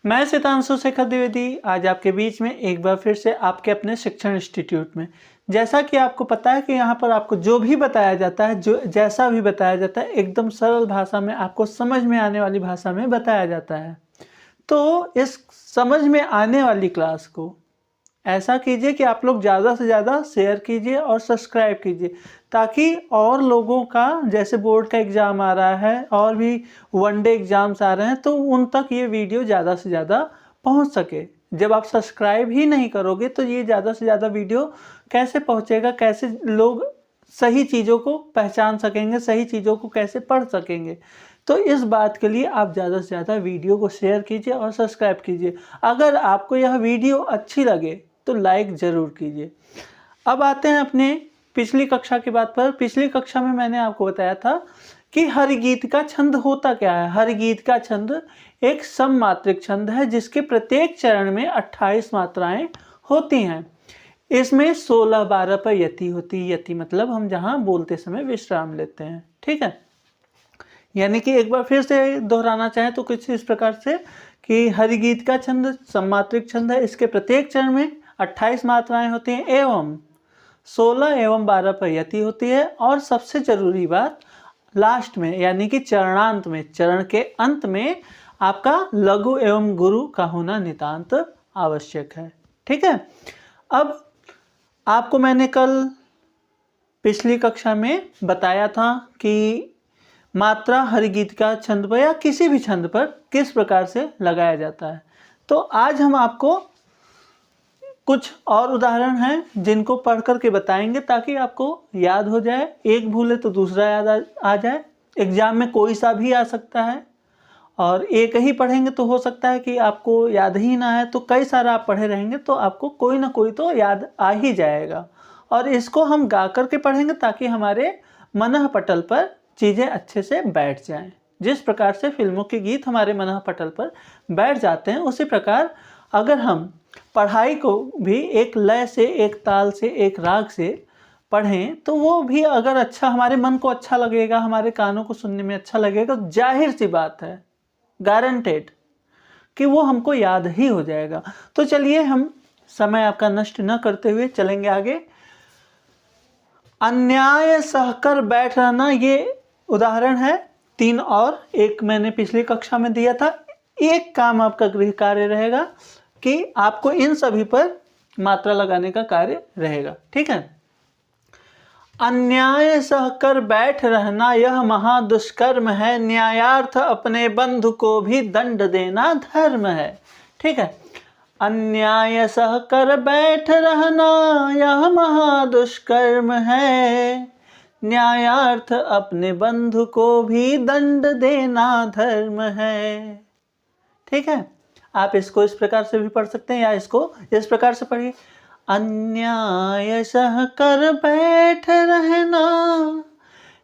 मैं सितांशु शेखर द्विवेदी आज आपके बीच में एक बार फिर से आपके अपने शिक्षण इंस्टीट्यूट में। जैसा कि आपको पता है कि यहाँ पर आपको जो भी बताया जाता है, जो जैसा भी बताया जाता है, एकदम सरल भाषा में आपको समझ में आने वाली भाषा में बताया जाता है। तो इस समझ में आने वाली क्लास को ऐसा कीजिए कि आप लोग ज़्यादा से ज़्यादा शेयर कीजिए और सब्सक्राइब कीजिए, ताकि और लोगों का, जैसे बोर्ड का एग्ज़ाम आ रहा है और भी वनडे एग्ज़ाम्स आ रहे हैं, तो उन तक ये वीडियो ज़्यादा से ज़्यादा पहुंच सके। जब आप सब्सक्राइब ही नहीं करोगे तो ये ज़्यादा से ज़्यादा वीडियो कैसे पहुंचेगा, कैसे लोग सही चीज़ों को पहचान सकेंगे, सही चीज़ों को कैसे पढ़ सकेंगे। तो इस बात के लिए आप ज़्यादा से ज़्यादा वीडियो को शेयर कीजिए और सब्सक्राइब कीजिए। अगर आपको यह वीडियो अच्छी लगे तो लाइक ज़रूर कीजिए। अब आते हैं अपने पिछली कक्षा की बात पर। पिछली कक्षा में मैंने आपको बताया था कि हर गीत का छंद होता क्या है। हर गीत का छंद एक सममात्रिक छंद है जिसके प्रत्येक चरण में 28 मात्राएं होती हैं। इसमें 16-12 पर यति होती है। यति मतलब हम जहाँ बोलते समय विश्राम लेते हैं, ठीक है। यानी कि एक बार फिर से दोहराना चाहें तो कुछ इस प्रकार से कि हर गीत का छंद सममात्रिक छंद है। इसके प्रत्येक चरण में 28 मात्राएं होती हैं एवं 16 एवं 12 पर यति होती है। और सबसे जरूरी बात, लास्ट में यानी कि चरणांत में, चरण के अंत में आपका लघु एवं गुरु का होना नितांत आवश्यक है, ठीक है। अब आपको मैंने कल पिछली कक्षा में बताया था कि मात्रा हर गीत का छंद पर या किसी भी छंद पर किस प्रकार से लगाया जाता है। तो आज हम आपको कुछ और उदाहरण हैं जिनको पढ़ करके बताएंगे ताकि आपको याद हो जाए। एक भूले तो दूसरा याद आ जाए। एग्जाम में कोई सा भी आ सकता है और एक ही पढ़ेंगे तो हो सकता है कि आपको याद ही ना आए, तो कई सारा आप पढ़े रहेंगे तो आपको कोई ना कोई तो याद आ ही जाएगा। और इसको हम गा करके पढ़ेंगे ताकि हमारे मनः पटल पर चीज़ें अच्छे से बैठ जाएं। जिस प्रकार से फिल्मों के गीत हमारे मनः पटल पर बैठ जाते हैं, उसी प्रकार अगर हम पढ़ाई को भी एक लय से, एक ताल से, एक राग से पढ़ें तो वो भी अगर अच्छा, हमारे मन को अच्छा लगेगा, हमारे कानों को सुनने में अच्छा लगेगा, तो जाहिर सी बात है, गारंटेड कि वो हमको याद ही हो जाएगा। तो चलिए हम समय आपका नष्ट न करते हुए चलेंगे आगे। अन्याय सहकर बैठ रहना, ये उदाहरण है। 3 और एक मैंने पिछली कक्षा में दिया था। एक काम आपका गृह कार्य रहेगा कि आपको इन सभी पर मात्रा लगाने का कार्य रहेगा, ठीक है। अन्याय सहकर बैठ रहना यह महादुष्कर्म है, न्यायार्थ अपने बंधु को भी दंड देना धर्म है, ठीक है। अन्याय सहकर बैठ रहना यह महादुष्कर्म है, न्यायार्थ अपने बंधु को भी दंड देना धर्म है, ठीक है। आप इसको इस प्रकार से भी पढ़ सकते हैं या इसको इस प्रकार से पढ़िए। अन्याय सहकर बैठ रहना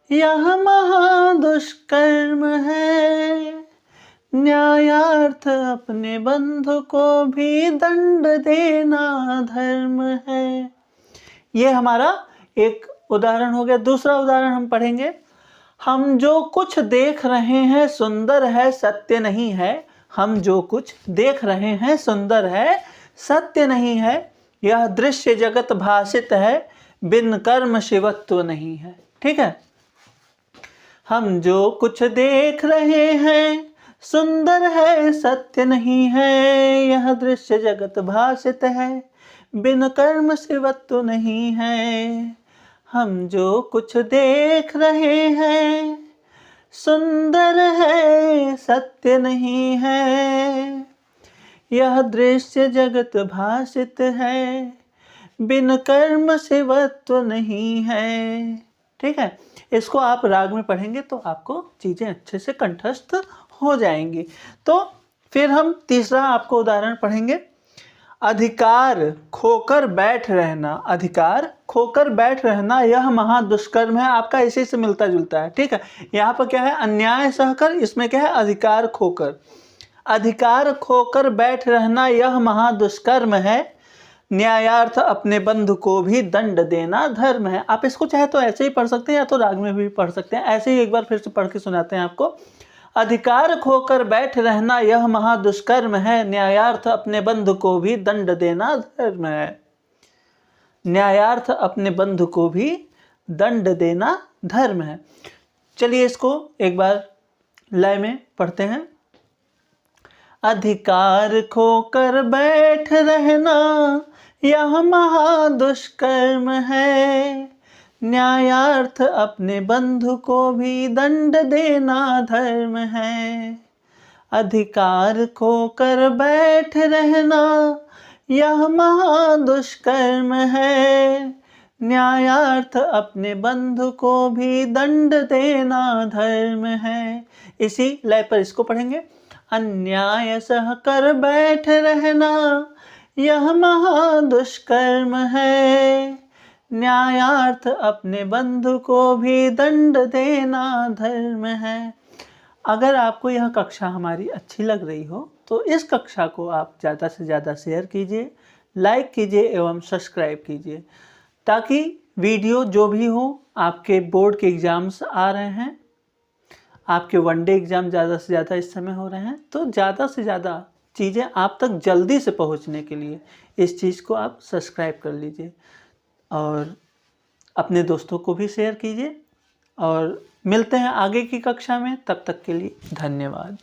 यह महादुष्कर्म है, न्यायार्थ अपने बंधु को भी दंड देना धर्म है। ये हमारा एक उदाहरण हो गया। दूसरा उदाहरण हम पढ़ेंगे। हम जो कुछ देख रहे हैं सुंदर है, सत्य नहीं है। हम जो कुछ देख रहे हैं सुंदर है, सत्य नहीं है। यह दृश्य जगत भाषित है, बिन कर्म शिवत्व नहीं है, ठीक है। हम जो कुछ देख रहे हैं सुंदर है, सत्य नहीं है। यह दृश्य जगत भाषित है, बिन कर्म शिवत्व नहीं है। हम जो कुछ देख रहे हैं सुंदर है, सत्य नहीं है। यह दृश्य जगत भाषित है, बिन कर्म शिवत्व नहीं है, ठीक है। इसको आप राग में पढ़ेंगे तो आपको चीज़ें अच्छे से कंठस्थ हो जाएंगी। तो फिर हम तीसरा आपको उदाहरण पढ़ेंगे। अधिकार खोकर बैठ रहना, अधिकार खोकर बैठ रहना यह महादुष्कर्म है। आपका इसी से मिलता जुलता है, ठीक है। यहाँ पर क्या है, अन्याय सहकर, इसमें क्या है, अधिकार खोकर। अधिकार खोकर बैठ रहना यह महादुष्कर्म है, न्यायार्थ अपने बंधु को भी दंड देना धर्म है। आप इसको चाहे तो ऐसे ही पढ़ सकते हैं या तो राग में भी पढ़ सकते हैं। ऐसे ही एक बार फिर से पढ़ के सुनाते हैं आपको। अधिकार खोकर बैठ रहना यह महादुष्कर्म है, न्यायार्थ अपने बंधु को भी दंड देना धर्म है। न्यायार्थ अपने बंधु को भी दंड देना धर्म है। चलिए इसको एक बार लय में पढ़ते हैं। अधिकार खोकर बैठ रहना यह महादुष्कर्म है, न्यायार्थ अपने बंधु को भी दंड देना धर्म है। अधिकार खोकर बैठ रहना यह महादुष्कर्म है, न्यायार्थ अपने बंधु को भी दंड देना धर्म है। इसी लय पर इसको पढ़ेंगे। अन्याय सह कर बैठ रहना यह महादुष्कर्म है, न्यायार्थ अपने बंधु को भी दंड देना धर्म है। अगर आपको यह कक्षा हमारी अच्छी लग रही हो तो इस कक्षा को आप ज़्यादा से ज़्यादा शेयर कीजिए, लाइक कीजिए एवं सब्सक्राइब कीजिए, ताकि वीडियो जो भी हो, आपके बोर्ड के एग्ज़ाम्स आ रहे हैं, आपके वनडे एग्ज़ाम ज़्यादा से ज़्यादा इस समय हो रहे हैं, तो ज़्यादा से ज़्यादा चीज़ें आप तक जल्दी से पहुंचने के लिए इस चीज़ को आप सब्सक्राइब कर लीजिए और अपने दोस्तों को भी शेयर कीजिए। और मिलते हैं आगे की कक्षा में, तब तक के लिए धन्यवाद।